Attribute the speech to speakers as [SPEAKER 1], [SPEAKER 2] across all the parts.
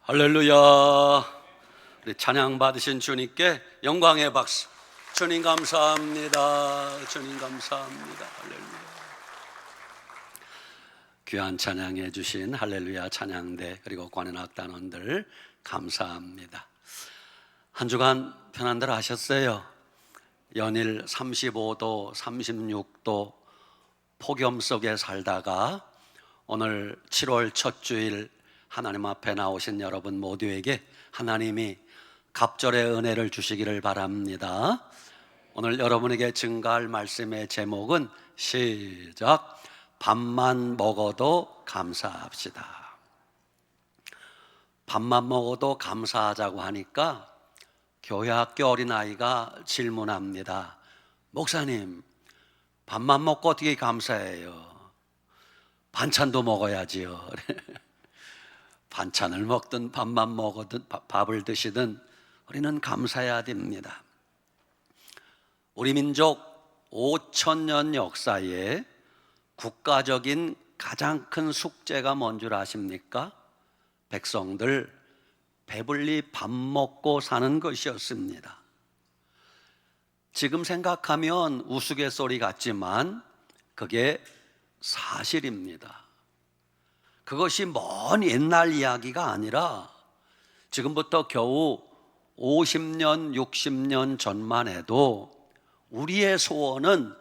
[SPEAKER 1] 할렐루야. 우리 찬양 받으신 주님께 영광의 박수. 주님 감사합니다. 주님 감사합니다. 할렐루야. 귀한 찬양해 주신 할렐루야 찬양대 그리고 관현악단원들 감사합니다. 한 주간 편안들 하셨어요? 연일 35도 36도 폭염 속에 살다가 오늘 7월 첫 주일 하나님 앞에 나오신 여러분 모두에게 하나님이 갑절의 은혜를 주시기를 바랍니다. 오늘 여러분에게 증가할 말씀의 제목은 시작, 밥만 먹어도 감사합시다. 밥만 먹어도 감사하자고 하니까 교회 학교 어린아이가 질문합니다. 목사님, 밥만 먹고 어떻게 감사해요? 반찬도 먹어야지요. 반찬을 먹든 밥만 먹든 밥을 드시든 우리는 감사해야 됩니다. 우리 민족 5,000년 역사에 국가적인 가장 큰 숙제가 뭔 줄 아십니까? 백성들 배불리 밥 먹고 사는 것이었습니다. 지금 생각하면 우스갯소리 같지만 그게 사실입니다. 그것이 먼 옛날 이야기가 아니라 지금부터 겨우 50년, 60년 전만 해도 우리의 소원은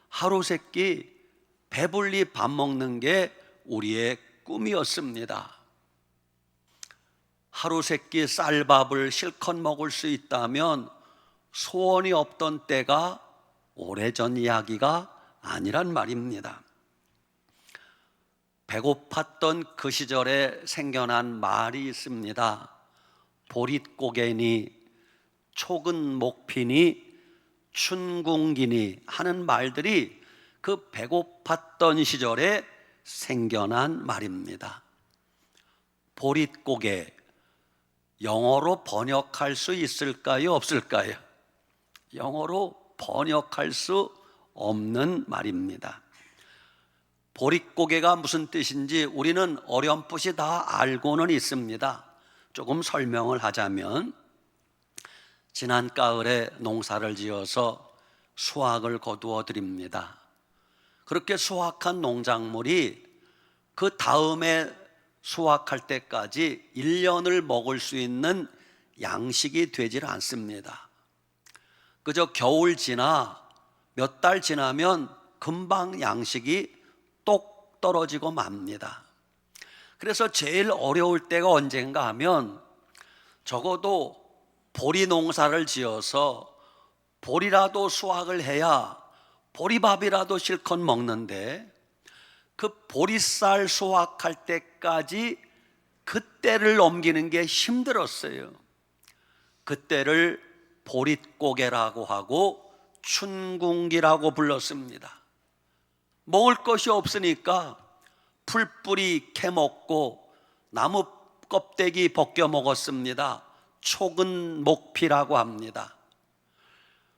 [SPEAKER 1] 하루 세끼 배불리 밥 먹는 게 우리의 꿈이었습니다. 하루 세끼 쌀밥을 실컷 먹을 수 있다면 소원이 없던 때가 오래전 이야기가 아니란 말입니다. 배고팠던 그 시절에 생겨난 말이 있습니다. 보릿고개니, 촉은 목피니, 춘궁기니 하는 말들이 그 배고팠던 시절에 생겨난 말입니다. 보릿고개, 영어로 번역할 수 있을까요? 없을까요? 영어로 번역할 수 없는 말입니다. 보릿고개가 무슨 뜻인지 우리는 어렴풋이 다 알고는 있습니다. 조금 설명을 하자면 지난 가을에 농사를 지어서 수확을 거두어 드립니다. 그렇게 수확한 농작물이 그 다음에 수확할 때까지 1년을 먹을 수 있는 양식이 되질 않습니다. 그저 겨울 지나 몇 달 지나면 금방 양식이 똑 떨어지고 맙니다. 그래서 제일 어려울 때가 언젠가 하면 적어도 보리 농사를 지어서 보리라도 수확을 해야 보리밥이라도 실컷 먹는데 그 보리쌀 수확할 때까지 그때를 넘기는 게 힘들었어요. 그때를 보릿고개라고 하고 춘궁기라고 불렀습니다. 먹을 것이 없으니까 풀뿌리 캐먹고 나무 껍데기 벗겨 먹었습니다. 촉은 목피라고 합니다.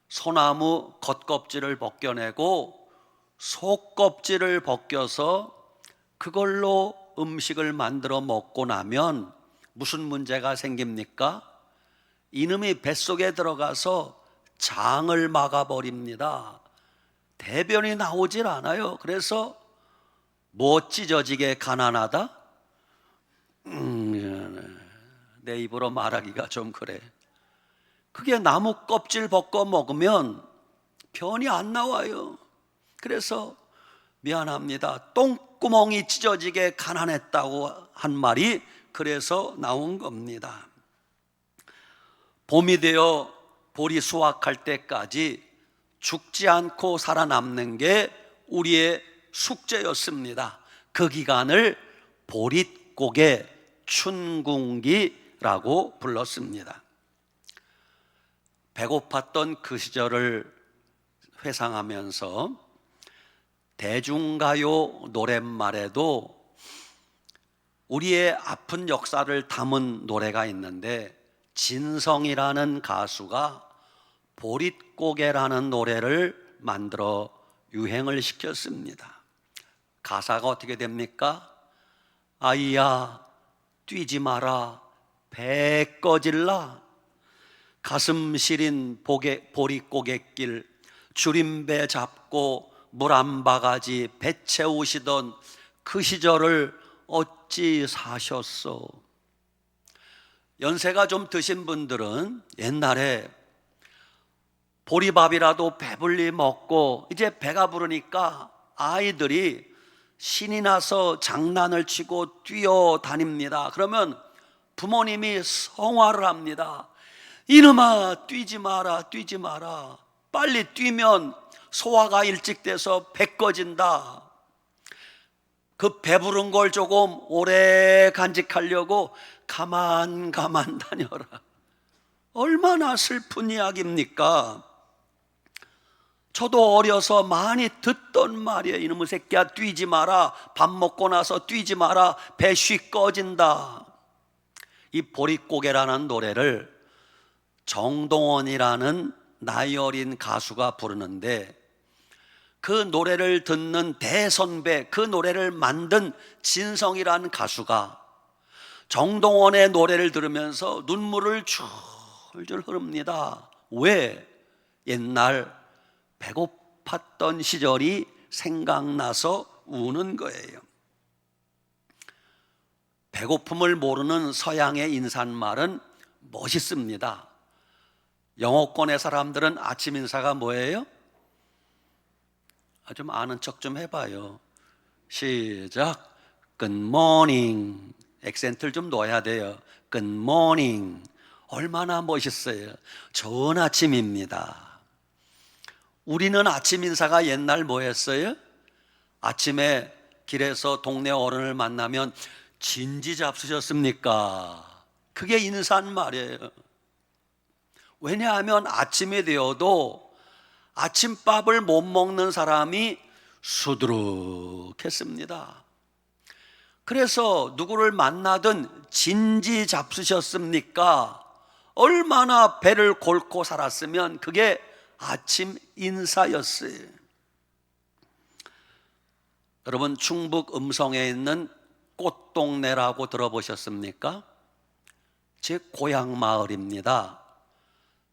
[SPEAKER 1] 소나무 겉껍질을 벗겨내고 속껍질을 벗겨서 그걸로 음식을 만들어 먹고 나면 무슨 문제가 생깁니까? 이놈이 뱃속에 들어가서 장을 막아버립니다. 대변이 나오질 않아요. 그래서 뭐 찢어지게 가난하다? 내 입으로 말하기가 좀 그래. 그게 나무 껍질 벗고 먹으면 변이 안 나와요. 그래서 미안합니다. 똥구멍이 찢어지게 가난했다고 한 말이 그래서 나온 겁니다. 봄이 되어 보리 수확할 때까지 죽지 않고 살아남는 게 우리의 숙제였습니다. 그 기간을 보릿고개 춘궁기라고 불렀습니다. 배고팠던 그 시절을 회상하면서 대중가요 노랫말에도 우리의 아픈 역사를 담은 노래가 있는데 진성이라는 가수가 보릿고개라는 노래를 만들어 유행을 시켰습니다. 가사가 어떻게 됩니까? 아이야 뛰지 마라 배 꺼질라 가슴 시린 보릿고갯길 줄임배 잡고 물 한 바가지 배 채우시던 그 시절을 어찌 사셨소? 연세가 좀 드신 분들은 옛날에 보리밥이라도 배불리 먹고 이제 배가 부르니까 아이들이 신이 나서 장난을 치고 뛰어다닙니다. 그러면 부모님이 성화를 합니다. 이놈아, 뛰지 마라, 뛰지 마라. 빨리 뛰면 소화가 일찍 돼서 배 꺼진다. 그 배부른 걸 조금 오래 간직하려고 가만 다녀라. 얼마나 슬픈 이야기입니까? 저도 어려서 많이 듣던 말이에요. 이놈의 새끼야, 뛰지 마라. 밥 먹고 나서 뛰지 마라. 배 쉬 꺼진다. 이 보릿고개라는 노래를 정동원이라는 나이 어린 가수가 부르는데, 그 노래를 듣는 대선배, 그 노래를 만든 진성이라는 가수가 정동원의 노래를 들으면서 눈물을 줄줄 흐릅니다. 왜? 옛날 배고팠던 시절이 생각나서 우는 거예요. 배고픔을 모르는 서양의 인사말은 멋있습니다. 영어권의 사람들은 아침 인사가 뭐예요? 좀 아는 척 좀 해봐요. 시작. Good morning. 액센트를 좀 넣어야 돼요. Good morning. 얼마나 멋있어요. 좋은 아침입니다. 우리는 아침 인사가 옛날 뭐였어요? 아침에 길에서 동네 어른을 만나면 진지 잡수셨습니까? 그게 인사말이에요. 왜냐하면 아침이 되어도 아침밥을 못 먹는 사람이 수두룩했습니다. 그래서 누구를 만나든 진지 잡수셨습니까? 얼마나 배를 골고 살았으면 그게 아침 인사였어요. 여러분, 충북 음성에 있는 꽃동네라고 들어보셨습니까? 제 고향 마을입니다.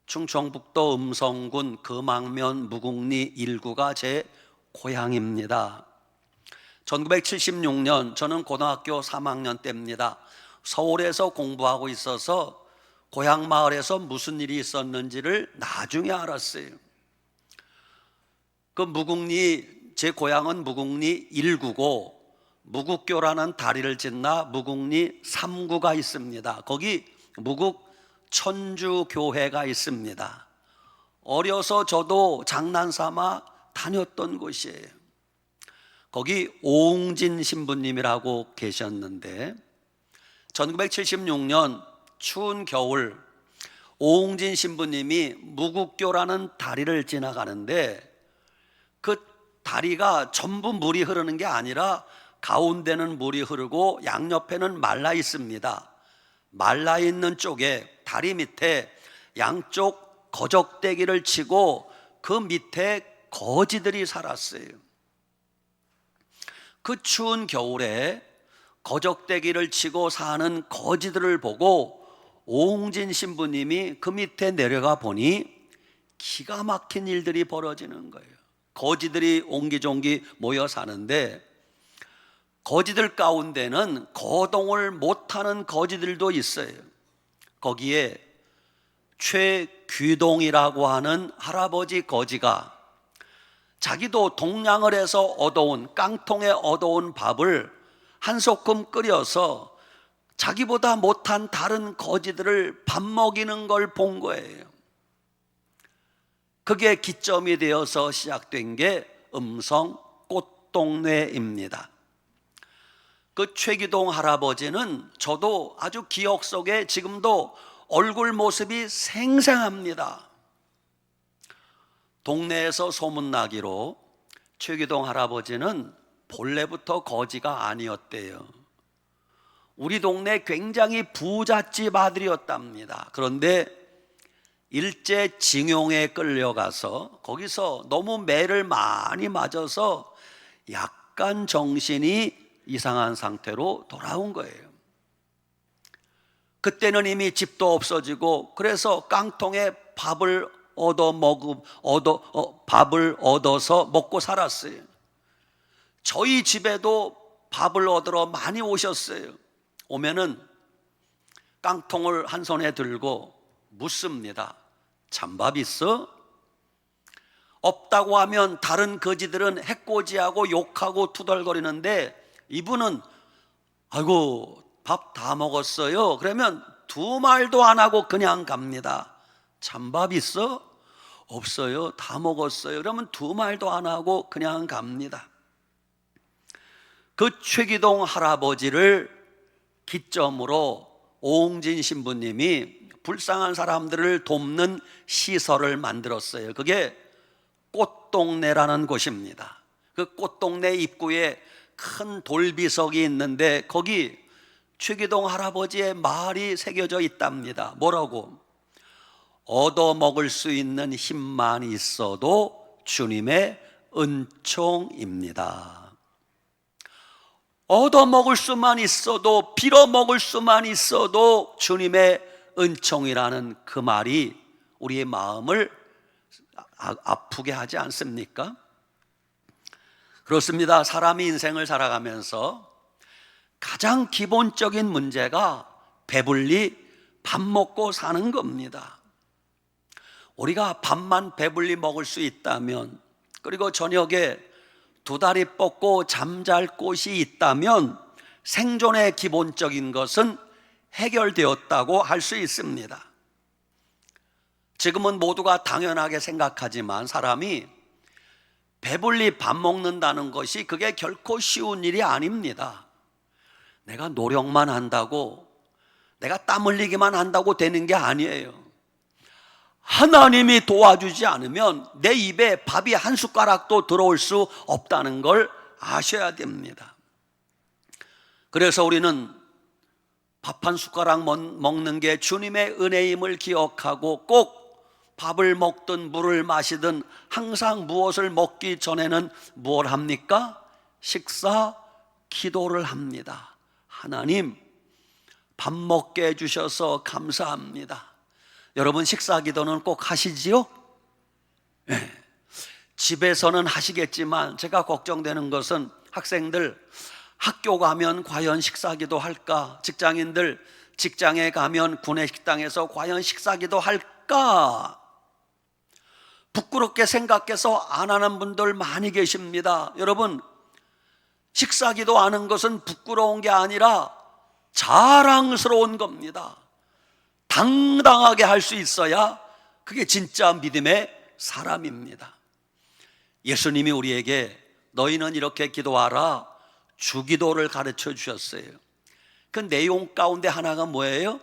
[SPEAKER 1] 충청북도 음성군 금왕면 무궁리 1구가 제 고향입니다. 1976년 저는 고등학교 3학년 때입니다. 서울에서 공부하고 있어서 고향 마을에서 무슨 일이 있었는지를 나중에 알았어요. 그 무궁리, 제 고향은 무궁리 1구고 무국교라는 다리를 짓나 무궁리 3구가 있습니다. 거기 무국 천주교회가 있습니다. 어려서 저도 장난삼아 다녔던 곳이에요. 거기 오웅진 신부님이라고 계셨는데 1976년 추운 겨울 오웅진 신부님이 무국교라는 다리를 지나가는데 그 다리가 전부 물이 흐르는 게 아니라 가운데는 물이 흐르고 양옆에는 말라 있습니다. 말라 있는 쪽에 다리 밑에 양쪽 거적대기를 치고 그 밑에 거지들이 살았어요. 그 추운 겨울에 거적대기를 치고 사는 거지들을 보고 오웅진 신부님이 그 밑에 내려가 보니 기가 막힌 일들이 벌어지는 거예요. 거지들이 옹기종기 모여 사는데 거지들 가운데는 거동을 못하는 거지들도 있어요. 거기에 최귀동이라고 하는 할아버지 거지가 자기도 동냥을 해서 얻어온 깡통에 얻어온 밥을 한 소끔 끓여서 자기보다 못한 다른 거지들을 밥 먹이는 걸 본 거예요. 그게 기점이 되어서 시작된 게 음성 꽃동네입니다. 그 최기동 할아버지는 저도 아주 기억 속에 지금도 얼굴 모습이 생생합니다. 동네에서 소문나기로 최기동 할아버지는 본래부터 거지가 아니었대요. 우리 동네 굉장히 부잣집 아들이었답니다. 그런데 일제 징용에 끌려가서 거기서 너무 매를 많이 맞아서 약간 정신이 이상한 상태로 돌아온 거예요. 그때는 이미 집도 없어지고 그래서 깡통에 밥을 얻어서 먹고 살았어요. 저희 집에도 밥을 얻으러 많이 오셨어요. 오면은 깡통을 한 손에 들고 묻습니다. 찬밥 있어? 없다고 하면 다른 거지들은 해코지하고 욕하고 투덜거리는데 이분은 아이고 밥 다 먹었어요. 그러면 두 말도 안 하고 그냥 갑니다. 찬밥 있어? 없어요. 다 먹었어요. 그러면 두 말도 안 하고 그냥 갑니다. 그 최기동 할아버지를 기점으로 오홍진 신부님이 불쌍한 사람들을 돕는 시설을 만들었어요. 그게 꽃동네라는 곳입니다. 그 꽃동네 입구에 큰 돌비석이 있는데 거기 최기동 할아버지의 말이 새겨져 있답니다. 뭐라고? 얻어먹을 수 있는 힘만 있어도 주님의 은총입니다. 얻어먹을 수만 있어도, 빌어먹을 수만 있어도 주님의 은총이라는 그 말이 우리의 마음을 아프게 하지 않습니까? 그렇습니다. 사람이 인생을 살아가면서 가장 기본적인 문제가 배불리 밥 먹고 사는 겁니다. 우리가 밥만 배불리 먹을 수 있다면, 그리고 저녁에 두 다리 뻗고 잠잘 곳이 있다면 생존의 기본적인 것은 해결되었다고 할 수 있습니다. 지금은 모두가 당연하게 생각하지만 사람이 배불리 밥 먹는다는 것이 그게 결코 쉬운 일이 아닙니다. 내가 노력만 한다고, 내가 땀 흘리기만 한다고 되는 게 아니에요. 하나님이 도와주지 않으면 내 입에 밥이 한 숟가락도 들어올 수 없다는 걸 아셔야 됩니다. 그래서 우리는 밥 한 숟가락 먹는 게 주님의 은혜임을 기억하고 꼭 밥을 먹든 물을 마시든 항상 무엇을 먹기 전에는 뭘 합니까? 식사 기도를 합니다. 하나님, 밥 먹게 해주셔서 감사합니다. 여러분 식사 기도는 꼭 하시지요? 네. 집에서는 하시겠지만 제가 걱정되는 것은 학생들 학교 가면 과연 식사 기도 할까? 직장인들 직장에 가면 구내식당에서 과연 식사 기도 할까? 부끄럽게 생각해서 안 하는 분들 많이 계십니다. 여러분, 식사 기도하는 것은 부끄러운 게 아니라 자랑스러운 겁니다. 당당하게 할 수 있어야 그게 진짜 믿음의 사람입니다. 예수님이 우리에게 너희는 이렇게 기도하라 주기도를 가르쳐 주셨어요. 그 내용 가운데 하나가 뭐예요?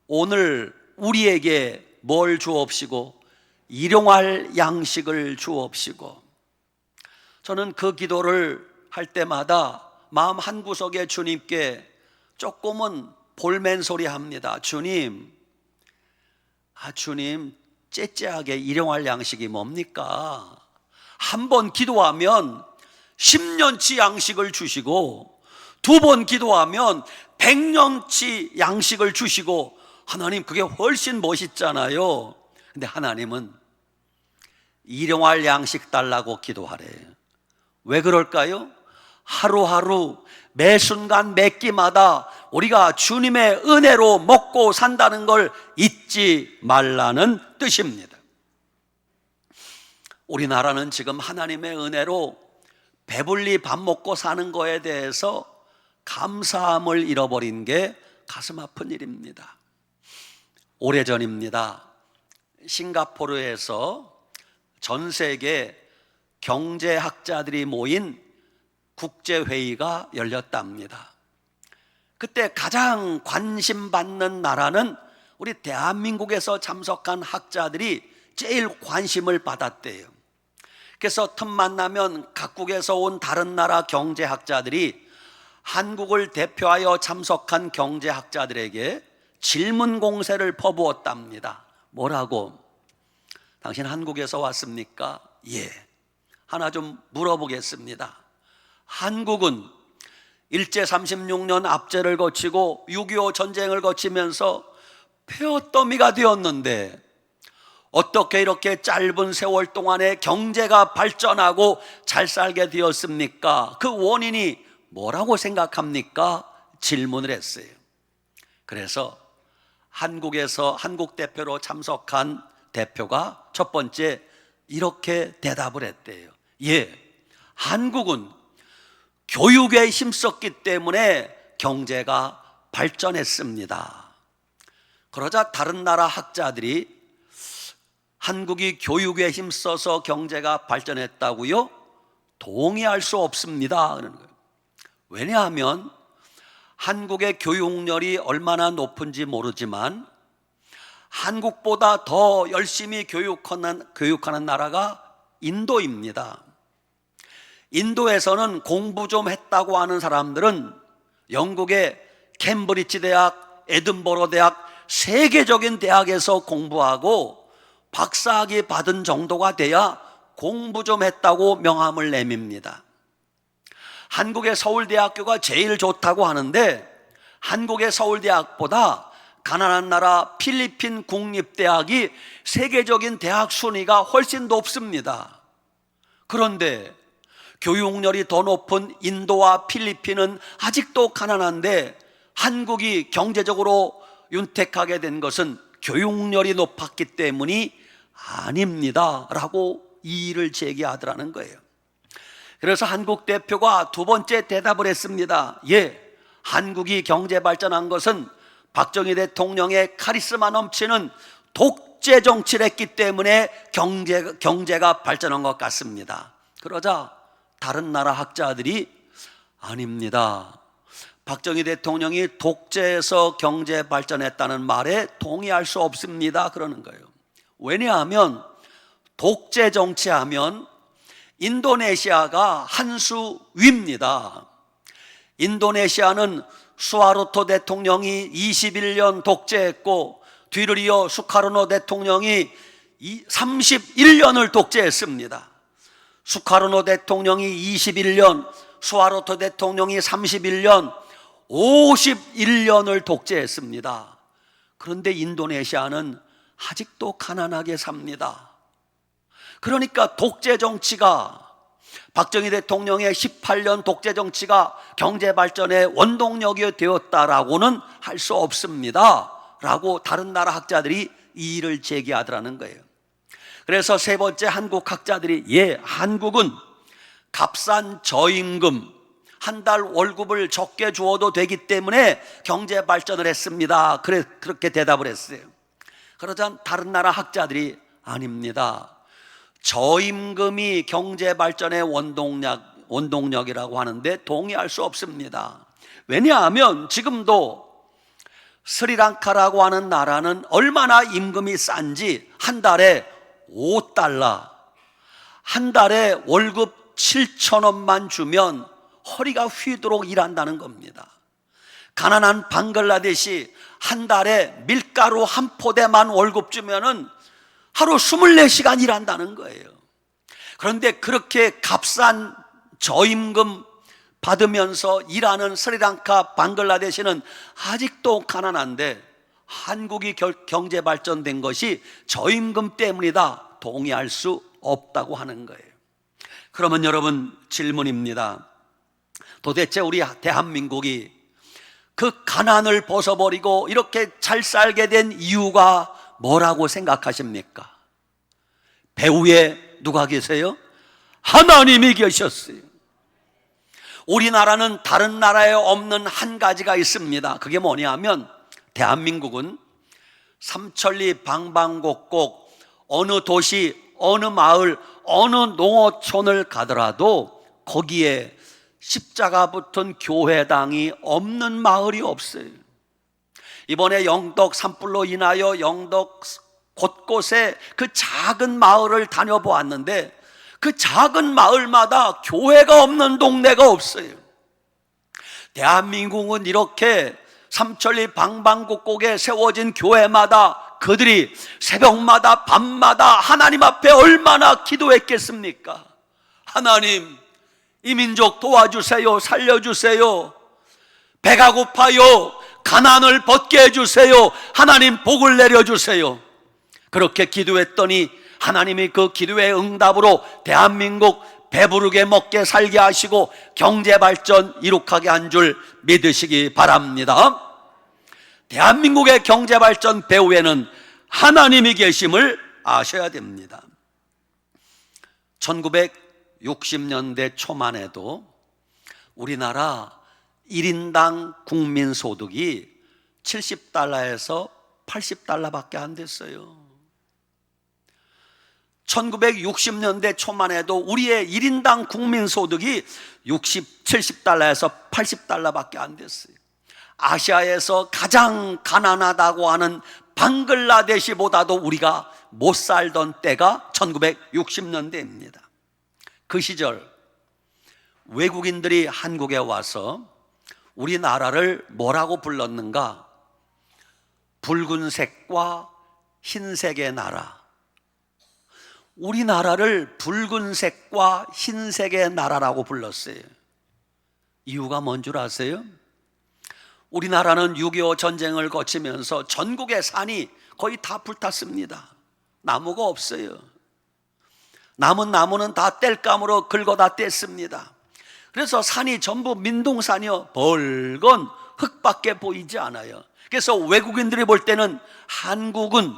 [SPEAKER 1] 오늘 우리에게 뭘 주옵시고 일용할 양식을 주옵시고. 저는 그 기도를 할 때마다 마음 한구석에 주님께 조금은 볼멘소리 합니다. 주님, 주님 째째하게 일용할 양식이 뭡니까? 한 번 기도하면 10년치 양식을 주시고 두 번 기도하면 100년치 양식을 주시고, 하나님 그게 훨씬 멋있잖아요. 근데 하나님은 일용할 양식 달라고 기도하래요. 왜 그럴까요? 하루하루 매 순간 매 끼마다 우리가 주님의 은혜로 먹고 산다는 걸 잊지 말라는 뜻입니다. 우리나라는 지금 하나님의 은혜로 배불리 밥 먹고 사는 거에 대해서 감사함을 잃어버린 게 가슴 아픈 일입니다. 오래전입니다. 싱가포르에서 전 세계 경제학자들이 모인 국제회의가 열렸답니다. 그때 가장 관심받는 나라는 우리 대한민국에서 참석한 학자들이 제일 관심을 받았대요. 그래서 틈만 나면 각국에서 온 다른 나라 경제학자들이 한국을 대표하여 참석한 경제학자들에게 질문 공세를 퍼부었답니다. 뭐라고? 당신 한국에서 왔습니까? 예. 하나 좀 물어보겠습니다. 한국은 일제 36년 압제를 거치고 6.25 전쟁을 거치면서 폐허더미가 되었는데 어떻게 이렇게 짧은 세월 동안에 경제가 발전하고 잘 살게 되었습니까? 그 원인이 뭐라고 생각합니까? 질문을 했어요. 그래서 한국에서 한국 대표로 참석한 대표가 첫 번째 이렇게 대답을 했대요. 예, 한국은 교육에 힘썼기 때문에 경제가 발전했습니다. 그러자 다른 나라 학자들이 한국이 교육에 힘써서 경제가 발전했다고요? 동의할 수 없습니다. 그러는 거예요. 왜냐하면 한국의 교육열이 얼마나 높은지 모르지만 한국보다 더 열심히 교육하는 나라가 인도입니다. 인도에서는 공부 좀 했다고 하는 사람들은 영국의 캠브리지 대학, 에든버러 대학, 세계적인 대학에서 공부하고 박사학위 받은 정도가 돼야 공부 좀 했다고 명함을 내밉니다. 한국의 서울대학교가 제일 좋다고 하는데 한국의 서울대학보다 가난한 나라 필리핀 국립대학이 세계적인 대학 순위가 훨씬 높습니다. 그런데 교육열이 더 높은 인도와 필리핀은 아직도 가난한데 한국이 경제적으로 윤택하게 된 것은 교육열이 높았기 때문이 아닙니다 라고 이의를 제기하더라는 거예요. 그래서 한국 대표가 두 번째 대답을 했습니다. 예, 한국이 경제 발전한 것은 박정희 대통령의 카리스마 넘치는 독재 정치를 했기 때문에 경제가 발전한 것 같습니다. 그러자 다른 나라 학자들이 아닙니다. 박정희 대통령이 독재에서 경제 발전했다는 말에 동의할 수 없습니다. 그러는 거예요. 왜냐하면 독재 정치하면 인도네시아가 한 수 위입니다. 인도네시아는 수하르토 대통령이 21년 독재했고 뒤를 이어 수카르노 대통령이 31년을 독재했습니다. 수카르노 대통령이 21년, 수하르토 대통령이 31년, 51년을 독재했습니다. 그런데 인도네시아는 아직도 가난하게 삽니다. 그러니까 독재 정치가 박정희 대통령의 18년 독재 정치가 경제 발전의 원동력이 되었다라고는 할 수 없습니다 라고 다른 나라 학자들이 이의를 제기하더라는 거예요. 그래서 세 번째 한국 학자들이 예, 한국은 값싼 저임금, 한 달 월급을 적게 주어도 되기 때문에 경제 발전을 했습니다. 그렇게 대답을 했어요. 그러자 다른 나라 학자들이 아닙니다. 저임금이 경제 발전의 원동력이라고 하는데 동의할 수 없습니다. 왜냐하면 지금도 스리랑카라고 하는 나라는 얼마나 임금이 싼지 한 달에 5달러, 한 달에 월급 7,000원만 주면 허리가 휘도록 일한다는 겁니다. 가난한 방글라데시 한 달에 밀가루 한 포대만 월급 주면은 하루 24시간 일한다는 거예요. 그런데 그렇게 값싼 저임금 받으면서 일하는 스리랑카, 방글라데시는 아직도 가난한데 한국이 경제 발전된 것이 저임금 때문이다, 동의할 수 없다고 하는 거예요. 그러면 여러분 질문입니다. 도대체 우리 대한민국이 그 가난을 벗어버리고 이렇게 잘 살게 된 이유가 뭐라고 생각하십니까? 배후에 누가 계세요? 하나님이 계셨어요. 우리나라는 다른 나라에 없는 한 가지가 있습니다. 그게 뭐냐면 대한민국은 삼천리 방방곡곡 어느 도시, 어느 마을, 어느 농어촌을 가더라도 거기에 십자가 붙은 교회당이 없는 마을이 없어요. 이번에 영덕 산불로 인하여 영덕 곳곳에 그 작은 마을을 다녀보았는데 그 작은 마을마다 교회가 없는 동네가 없어요. 대한민국은 이렇게 삼천리 방방곡곡에 세워진 교회마다 그들이 새벽마다 밤마다 하나님 앞에 얼마나 기도했겠습니까? 하나님, 이 민족 도와주세요, 살려주세요. 배가 고파요. 가난을 벗게 해주세요. 하나님 복을 내려주세요. 그렇게 기도했더니 하나님이 그 기도의 응답으로 대한민국 배부르게 먹게 살게 하시고 경제발전 이룩하게 한 줄 믿으시기 바랍니다. 대한민국의 경제발전 배후에는 하나님이 계심을 아셔야 됩니다. 1960년대 초만 해도 우리나라 1인당 국민소득이 70달러에서 80달러밖에 안 됐어요. 1960년대 초만 해도 우리의 1인당 국민소득이 70달러에서 80달러밖에 안 됐어요. 아시아에서 가장 가난하다고 하는 방글라데시보다도 우리가 못 살던 때가 1960년대입니다. 그 시절 외국인들이 한국에 와서 우리나라를 뭐라고 불렀는가? 붉은색과 흰색의 나라. 우리나라를 붉은색과 흰색의 나라라고 불렀어요. 이유가 뭔 줄 아세요? 우리나라는 6.25 전쟁을 거치면서 전국의 산이 거의 다 불탔습니다. 나무가 없어요. 남은 나무는 다 땔감으로 긁어다 뗐습니다. 그래서 산이 전부 민둥산이요, 벌건 흙밖에 보이지 않아요. 그래서 외국인들이 볼 때는 한국은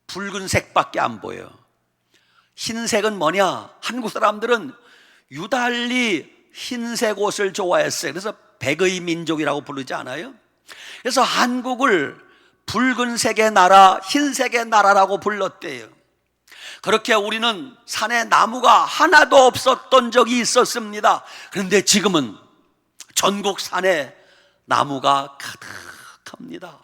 [SPEAKER 1] 붉은색밖에 안 보여요. 흰색은 뭐냐? 한국 사람들은 유달리 흰색 옷을 좋아했어요. 그래서 백의 민족이라고 부르지 않아요? 그래서 한국을 붉은색의 나라, 흰색의 나라라고 불렀대요. 그렇게 우리는 산에 나무가 하나도 없었던 적이 있었습니다. 그런데 지금은 전국 산에 나무가 가득합니다.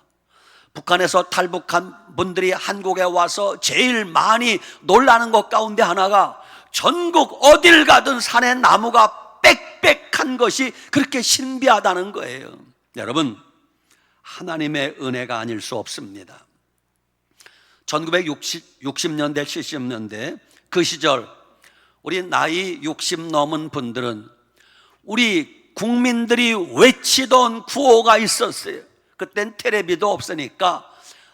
[SPEAKER 1] 북한에서 탈북한 분들이 한국에 와서 제일 많이 놀라는 것 가운데 하나가 전국 어딜 가든 산에 나무가 빽빽한 것이 그렇게 신비하다는 거예요. 여러분, 하나님의 은혜가 아닐 수 없습니다. 1960년대, 70년대 그 시절 우리 나이 60 넘은 분들은 우리 국민들이 외치던 구호가 있었어요. 그땐 텔레비도 없으니까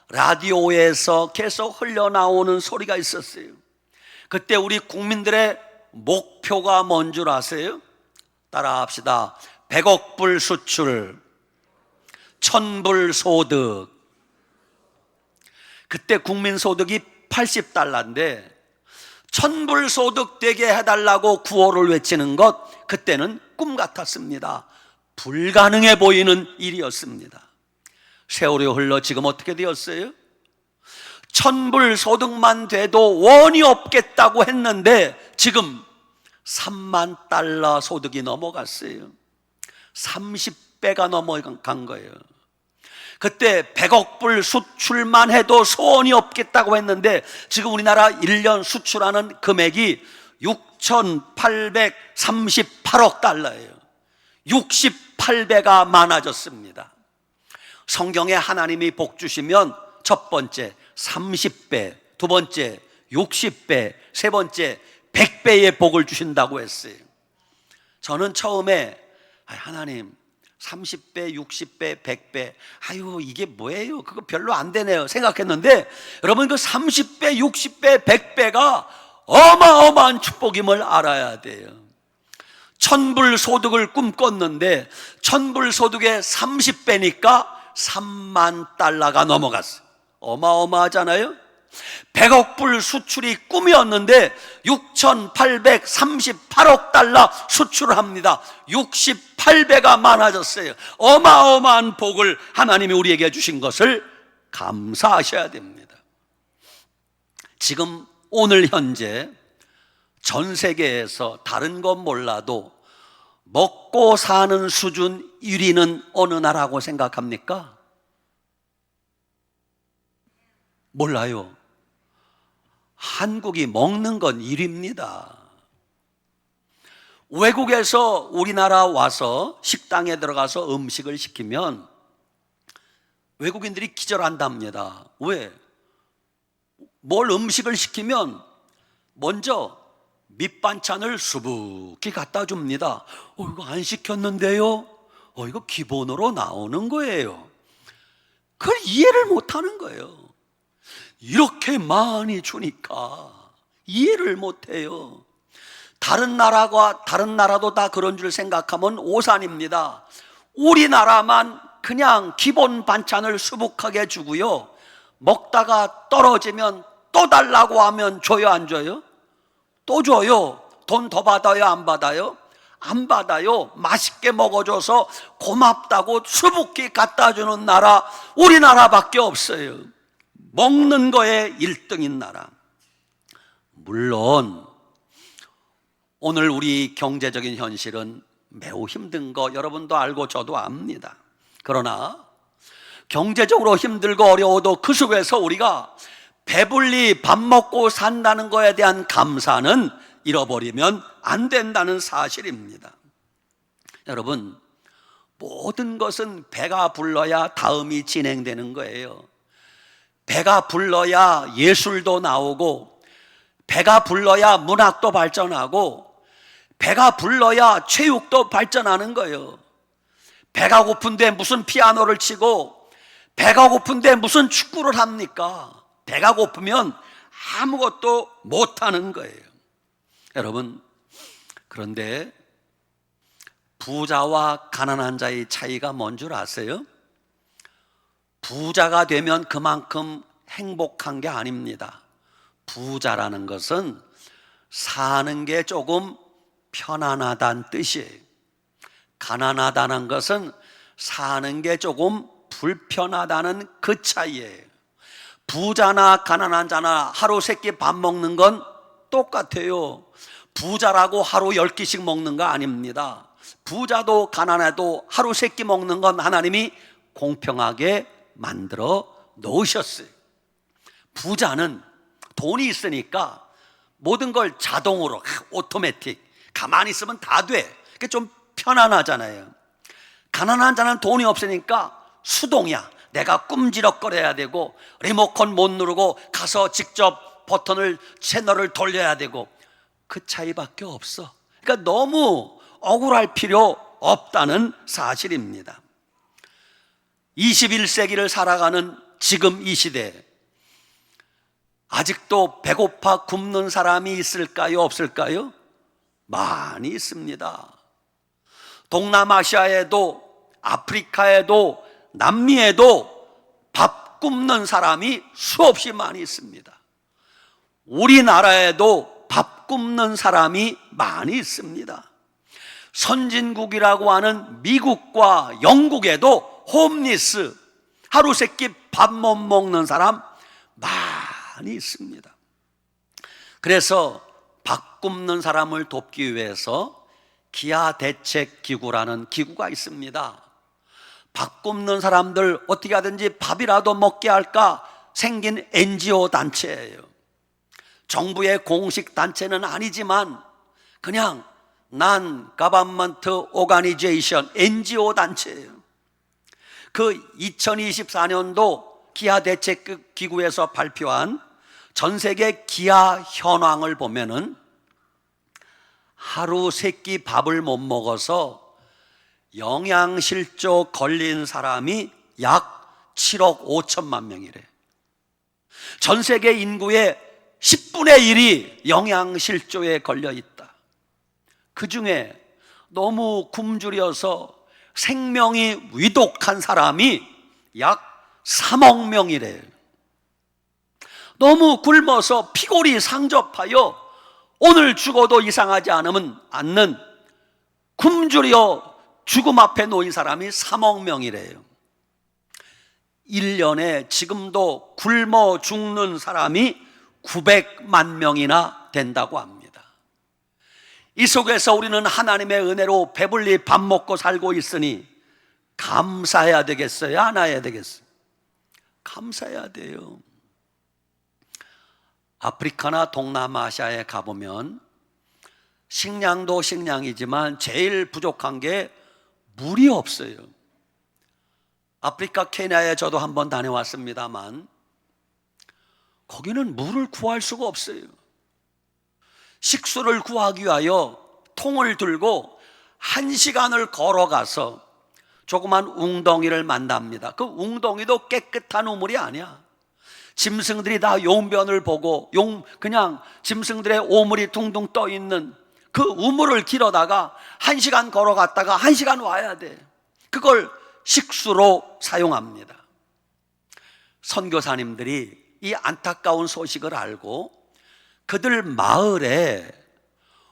[SPEAKER 1] 라디오에서 계속 흘러나오는 소리가 있었어요. 그때 우리 국민들의 목표가 뭔 줄 아세요? 따라합시다. 100억 불 수출, 1000불 소득. 그때 국민소득이 80달러인데 1000불 소득 되게 해달라고 구호를 외치는 것, 그때는 꿈 같았습니다. 불가능해 보이는 일이었습니다. 세월이 흘러 지금 어떻게 되었어요? 1000불 소득만 돼도 원이 없겠다고 했는데 지금 3만 달러 소득이 넘어갔어요. 30배가 넘어간 거예요. 그때 100억 불 수출만 해도 소원이 없겠다고 했는데 지금 우리나라 1년 수출하는 금액이 6,838억 달러예요. 68배가 많아졌습니다. 성경에 하나님이 복 주시면 첫 번째 30배, 두 번째 60배, 세 번째 100배의 복을 주신다고 했어요. 저는 처음에 하나님 30배, 60배, 100배, 아유 이게 뭐예요? 그거 별로 안 되네요 생각했는데 여러분, 그 30배, 60배, 100배가 어마어마한 축복임을 알아야 돼요. 1000불 소득을 꿈꿨는데 1000불 소득의 30배니까 3만 달러가 넘어갔어요. 어마어마하잖아요. 100억 불 수출이 꿈이었는데 6,838억 달러 수출을 합니다. 68배가 많아졌어요. 어마어마한 복을 하나님이 우리에게 주신 것을 감사하셔야 됩니다. 지금 오늘 현재 전 세계에서 다른 건 몰라도 먹고 사는 수준 1위는 어느 나라고 생각합니까? 몰라요. 한국이 먹는 건 1위입니다. 외국에서 우리나라 와서 식당에 들어가서 음식을 시키면 외국인들이 기절한답니다. 왜? 뭘 음식을 시키면 먼저 밑반찬을 수북히 갖다 줍니다. 이거 안 시켰는데요? 이거 기본으로 나오는 거예요. 그걸 이해를 못하는 거예요. 이렇게 많이 주니까 이해를 못해요. 다른 나라도 다 그런 줄 생각하면 오산입니다. 우리나라만 그냥 기본 반찬을 수북하게 주고요, 먹다가 떨어지면 또 달라고 하면 줘요, 안 줘요? 또 줘요. 돈 더 받아요, 안 받아요? 안 받아요. 맛있게 먹어줘서 고맙다고 수북히 갖다 주는 나라 우리나라밖에 없어요. 먹는 거에 1등인 나라. 물론 오늘 우리 경제적인 현실은 매우 힘든 거 여러분도 알고 저도 압니다. 그러나 경제적으로 힘들고 어려워도 그 속에서 우리가 배불리 밥 먹고 산다는 거에 대한 감사는 잃어버리면 안 된다는 사실입니다. 여러분, 모든 것은 배가 불러야 다음이 진행되는 거예요. 배가 불러야 예술도 나오고, 배가 불러야 문학도 발전하고, 배가 불러야 체육도 발전하는 거예요. 배가 고픈데 무슨 피아노를 치고, 배가 고픈데 무슨 축구를 합니까? 배가 고프면 아무것도 못하는 거예요. 여러분, 그런데 부자와 가난한 자의 차이가 뭔 줄 아세요? 부자가 되면 그만큼 행복한 게 아닙니다. 부자라는 것은 사는 게 조금 편안하다는 뜻이에요. 가난하다는 것은 사는 게 조금 불편하다는 그 차이예요. 부자나 가난한 자나 하루 3끼 밥 먹는 건 똑같아요. 부자라고 하루 10끼씩 먹는 거 아닙니다. 부자도 가난해도 하루 3끼 먹는 건 하나님이 공평하게 만들어 놓으셨어요. 부자는 돈이 있으니까 모든 걸 자동으로, 오토매틱, 가만히 있으면 다 돼. 그게 좀 편안하잖아요. 가난한 자는 돈이 없으니까 수동이야. 내가 꼼지럭거려야 되고, 리모컨 못 누르고 가서 직접 버튼을, 채널을 돌려야 되고, 그 차이밖에 없어. 그러니까 너무 억울할 필요 없다는 사실입니다. 21세기를 살아가는 지금 이 시대에 아직도 배고파 굶는 사람이 있을까요, 없을까요? 많이 있습니다. 동남아시아에도, 아프리카에도, 남미에도 밥 굶는 사람이 수없이 많이 있습니다. 우리나라에도 밥 굶는 사람이 많이 있습니다. 선진국이라고 하는 미국과 영국에도 홈리스, 하루 3끼 밥 못 먹는 사람 많이 있습니다. 그래서 밥 굶는 사람을 돕기 위해서 기아대책기구라는 기구가 있습니다. 밥 굶는 사람들 어떻게 하든지 밥이라도 먹게 할까 생긴 NGO 단체예요. 정부의 공식 단체는 아니지만 그냥 Non-Government Organization, NGO 단체예요. 그 2024년도 기아대책기구에서 발표한 전 세계 기아 현황을 보면은 하루 3끼 밥을 못 먹어서 영양실조 걸린 사람이 약 7억 5천만 명이래. 전 세계 인구의 10분의 1이 영양실조에 걸려 있다. 그 중에 너무 굶주려서 생명이 위독한 사람이 약 3억 명이래. 너무 굶어서 피골이 상접하여 오늘 죽어도 이상하지 않는 굶주려 죽음 앞에 놓인 사람이 3억 명이래요. 1년에 지금도 굶어 죽는 사람이 900만 명이나 된다고 합니다. 이 속에서 우리는 하나님의 은혜로 배불리 밥 먹고 살고 있으니 감사해야 되겠어요? 안 해야 되겠어요? 감사해야 돼요. 아프리카나 동남아시아에 가보면 식량도 식량이지만 제일 부족한 게 물이 없어요. 아프리카 케냐에 저도 한번 다녀왔습니다만 거기는 물을 구할 수가 없어요. 식수를 구하기 위하여 통을 들고 1시간을 걸어가서 조그만 웅덩이를 만납니다. 그 웅덩이도 깨끗한 우물이 아니야. 짐승들이 다 용변을 보고 그냥 짐승들의 오물이 둥둥 떠 있는 그 우물을 길어다가 1시간 걸어갔다가 1시간 와야 돼. 그걸 식수로 사용합니다. 선교사님들이 이 안타까운 소식을 알고 그들 마을에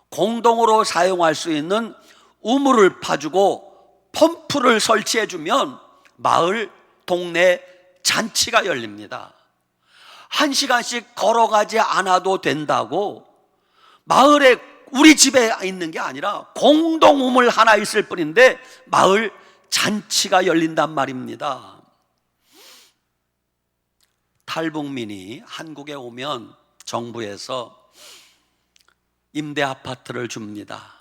[SPEAKER 1] 공동으로 사용할 수 있는 우물을 파주고 펌프를 설치해 주면 마을 동네 잔치가 열립니다. 1시간씩 걸어가지 않아도 된다고 마을에 우리 집에 있는 게 아니라 공동 우물 하나 있을 뿐인데 마을 잔치가 열린단 말입니다. 탈북민이 한국에 오면 정부에서 임대 아파트를 줍니다.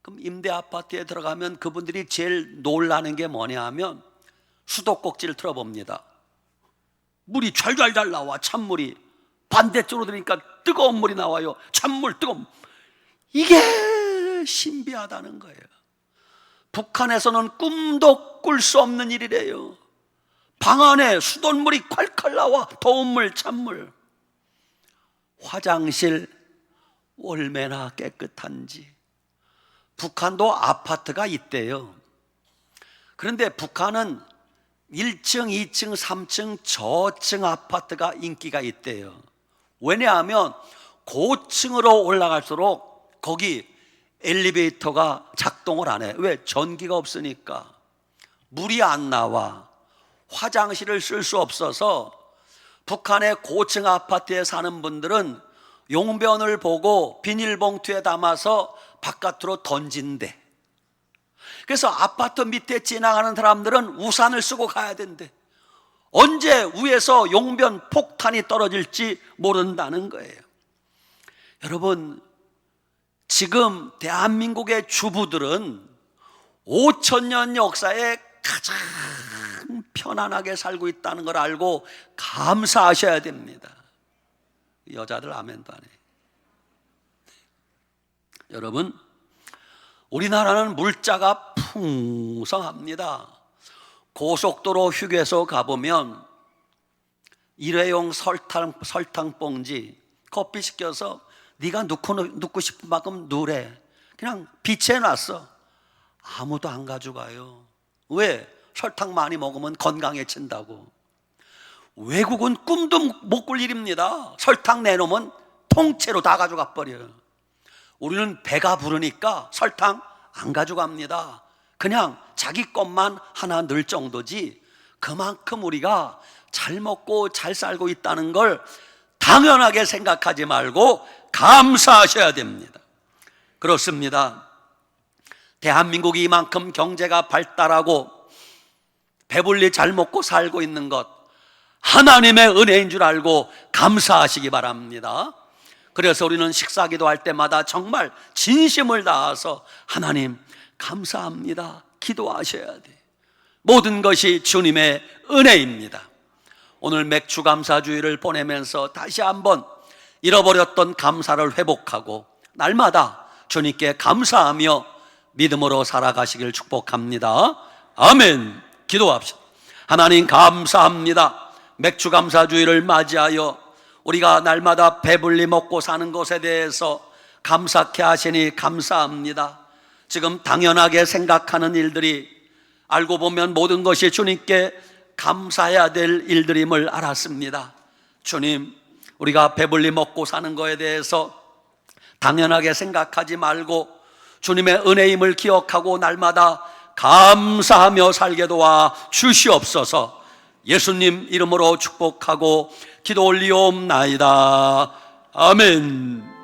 [SPEAKER 1] 그럼 임대 아파트에 들어가면 그분들이 제일 놀라는 게 뭐냐 하면 수도꼭지를 틀어봅니다. 물이 잘 나와. 찬물이 반대쪽으로 들으니까 뜨거운 물이 나와요. 찬물 뜨거운. 이게 신비하다는 거예요. 북한에서는 꿈도 꿀 수 없는 일이래요. 방 안에 수돗물이 콸콸 나와. 더운 물, 찬물. 화장실 얼마나 깨끗한지. 북한도 아파트가 있대요. 그런데 북한은 1층, 2층, 3층, 저층 아파트가 인기가 있대요. 왜냐하면 고층으로 올라갈수록 거기 엘리베이터가 작동을 안 해. 왜? 전기가 없으니까. 물이 안 나와. 화장실을 쓸 수 없어서 북한의 고층 아파트에 사는 분들은 용변을 보고 비닐봉투에 담아서 바깥으로 던진대. 그래서 아파트 밑에 지나가는 사람들은 우산을 쓰고 가야 된대. 언제 위에서 용변 폭탄이 떨어질지 모른다는 거예요. 여러분, 지금 대한민국의 주부들은 5,000년 역사에 가장 편안하게 살고 있다는 걸 알고 감사하셔야 됩니다. 여자들 아멘도 안 해. 여러분, 우리나라는 물자가 풍성합니다. 고속도로 휴게소 가보면 일회용 설탕 봉지 커피 시켜서 네가 넣고 싶은 만큼 넣으래. 그냥 비치해 놨어. 아무도 안 가져가요. 왜? 설탕 많이 먹으면 건강해진다고. 외국은 꿈도 못 꿀 일입니다. 설탕 내놓으면 통째로 다 가져가 버려요. 우리는 배가 부르니까 설탕 안 가져갑니다. 그냥 자기 것만 하나 넣을 정도지. 그만큼 우리가 잘 먹고 잘 살고 있다는 걸 당연하게 생각하지 말고 감사하셔야 됩니다. 그렇습니다. 대한민국이 이만큼 경제가 발달하고 배불리 잘 먹고 살고 있는 것 하나님의 은혜인 줄 알고 감사하시기 바랍니다. 그래서 우리는 식사기도 할 때마다 정말 진심을 다해서 하나님 감사합니다 기도하셔야 돼. 모든 것이 주님의 은혜입니다. 오늘 맥주 감사주의를 보내면서 다시 한번 잃어버렸던 감사를 회복하고 날마다 주님께 감사하며 믿음으로 살아가시길 축복합니다. 아멘. 기도합시다. 하나님 감사합니다. 맥주 감사주의를 맞이하여 우리가 날마다 배불리 먹고 사는 것에 대해서 감사케 하시니 감사합니다. 지금 당연하게 생각하는 일들이 알고 보면 모든 것이 주님께 감사해야 될 일들임을 알았습니다. 주님, 우리가 배불리 먹고 사는 것에 대해서 당연하게 생각하지 말고 주님의 은혜임을 기억하고 날마다 감사하며 살게 도와 주시옵소서. 예수님 이름으로 축복하고 기도 올리옵나이다. 아멘.